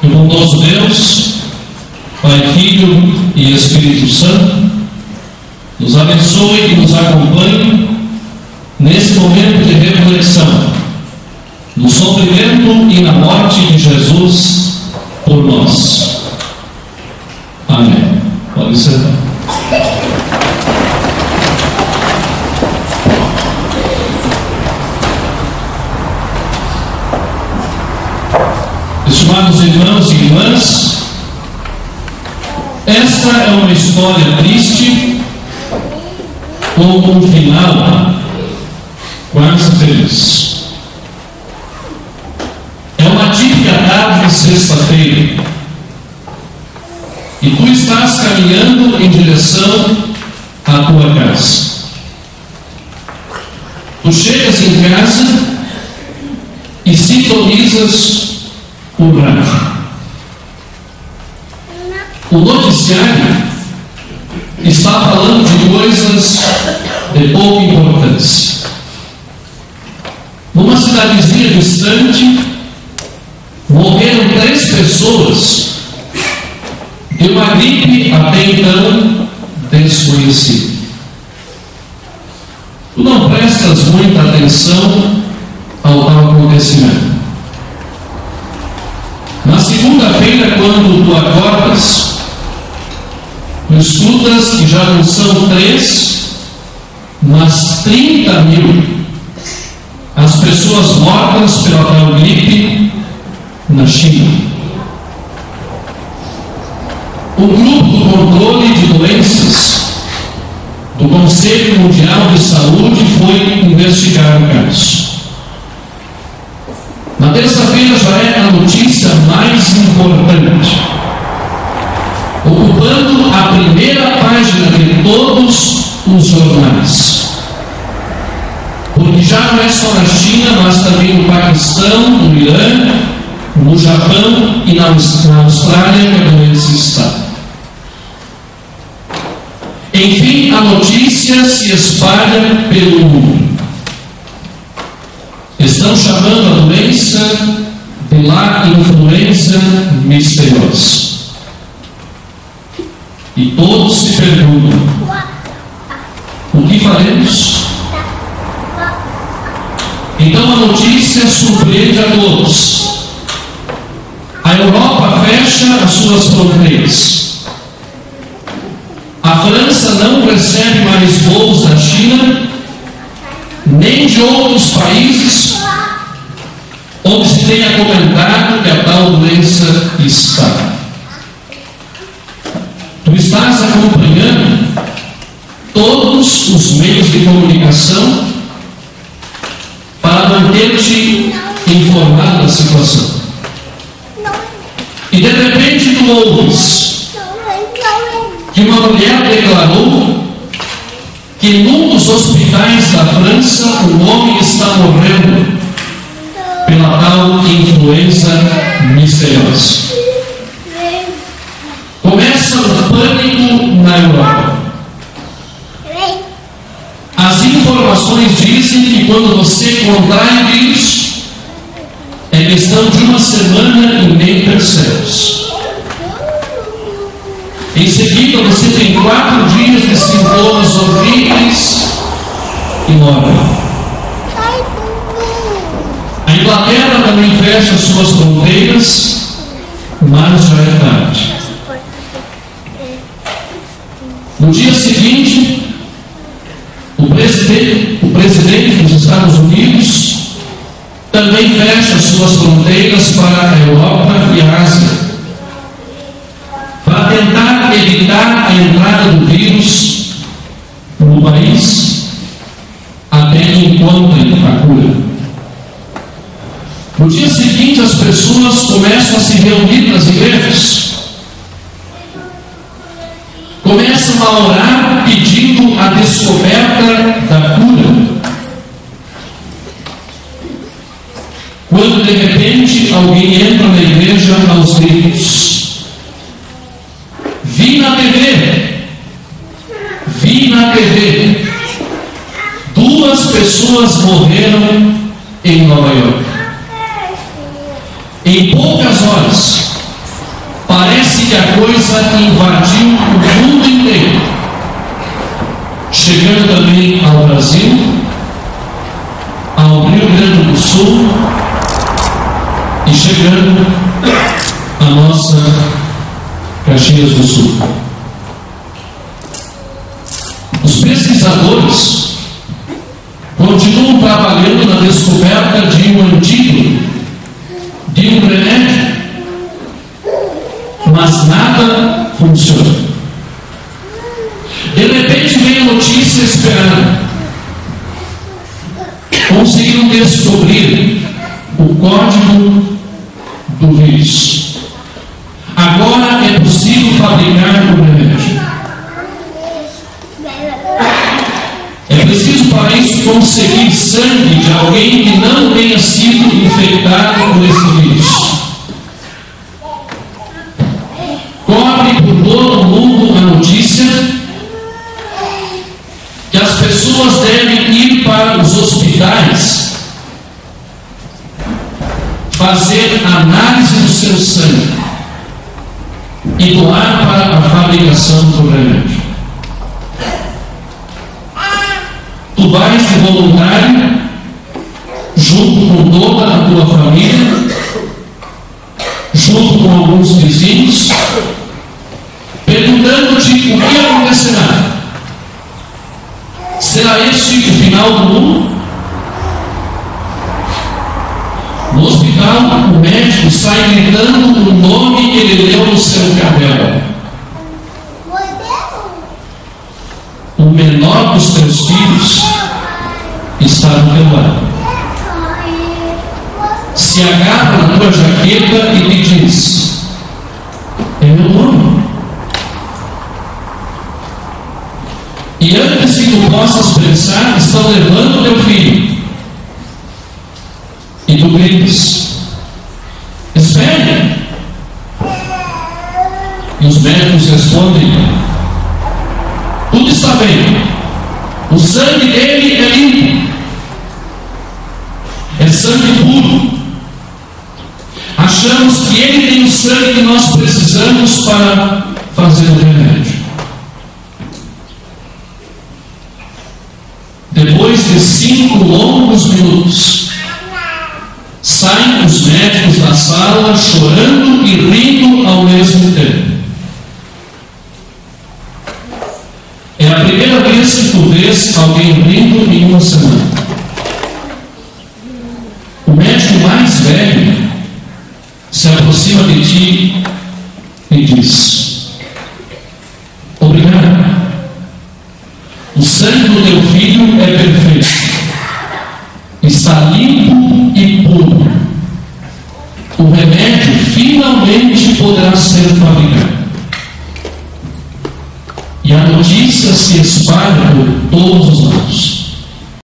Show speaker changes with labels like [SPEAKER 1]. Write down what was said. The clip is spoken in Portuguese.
[SPEAKER 1] Que o bondoso Deus, Pai, Filho e Espírito Santo, nos abençoe e nos acompanhe nesse momento de reflexão, no sofrimento e na morte de Jesus por nós. Amém. Pode sentar. Estimados irmãos e irmãs, esta é uma história triste com um final quase feliz. É uma típica tarde de sexta-feira e tu estás caminhando em direção à tua casa. Tu chegas em casa e sintonizas o rádio. O noticiário está falando de coisas de pouca importância. Numa cidadezinha distante, morreram 3 pessoas de uma gripe até então desconhecida. Tu não prestas muita atenção ao tal acontecimento. Na segunda-feira, quando tu acordas, tu escutas que já não são 3, mas 30.000 as pessoas mortas pela tal gripe na China. O grupo do controle de doenças do Conselho Mundial de Saúde foi investigar o caso. Na terça-feira já é a notícia mais importante, ocupando a primeira página de todos os jornais. Porque já não é só na China, mas também no Paquistão, no Irã, no Japão e na Austrália que a doença está. Enfim, a notícia se espalha pelo mundo. Estão chamando a doença de la influenza misteriosa. E todos se perguntam: o que faremos? Então a notícia surpreende a todos. A Europa fecha as suas fronteiras. A França não recebe mais voos da China, nem de outros países onde se tenha comentado que a tal doença está. Tu estás acompanhando todos os meios de comunicação para manter-te informado da situação. E de repente tu ouves que uma mulher declarou que num dos hospitais da França um homem está morrendo pela tal influenza misteriosa. Começa o pânico na Europa. As informações dizem que quando você contrai o vírus, é questão de uma semana e nem percebes. Em seguida, você tem 4 dias de sintomas horríveis e morre. A Inglaterra também fecha suas fronteiras, mas já é tarde. No dia seguinte, o presidente dos Estados Unidos também fecha suas fronteiras para a Europa e a Ásia, para tentar evitar a entrada do vírus no país até que encontrem a cura. No dia seguinte, as pessoas começam a se reunir nas igrejas, começam a orar pedindo a descoberta da cura, quando de repente alguém entra na igreja aos gritos: vi na TV, 2 pessoas morreram em Nova York. Em poucas horas, que a coisa invadiu o mundo inteiro, chegando também ao Brasil, ao Rio Grande do Sul e chegando à nossa Caxias do Sul. Os pesquisadores continuam trabalhando na descoberta de um antídoto, de um remédio, mas nada funciona. De repente vem a notícia esperada. Conseguiram descobrir o código do vírus. Agora é possível fabricar o remédio. É preciso para isso conseguir sangue de alguém que não tenha sido infectado por esse vírus. Cobre por todo o mundo a notícia que as pessoas devem ir para os hospitais fazer análise do seu sangue e doar para a fabricação do remédio. Tu vais de voluntário, junto com toda a tua família, junto com alguns vizinhos, perguntando-te o que acontecerá. Será este o final do mundo? No hospital, o médico sai gritando o nome que ele leu no seu cabelo. O menor dos teus filhos está do teu lado. Se agarra na tua jaqueta e te diz: é meu nome. E antes que tu possas pensar, estão levando o teu filho. E tu gritas: espere. E os médicos respondem: tudo está bem. O sangue dele é limpo. É sangue puro. Achamos que ele tem o sangue que nós precisamos para fazer o remédio. Depois de 5 longos minutos, saem os médicos da sala chorando e rindo ao mesmo tempo. É a primeira vez que tu vês alguém rindo em uma semana. O médico mais velho se aproxima de ti e diz: obrigado. O sangue do teu filho é perfeito. Está limpo e puro. O remédio finalmente poderá ser fabricado. E a notícia se espalha por todos os lados.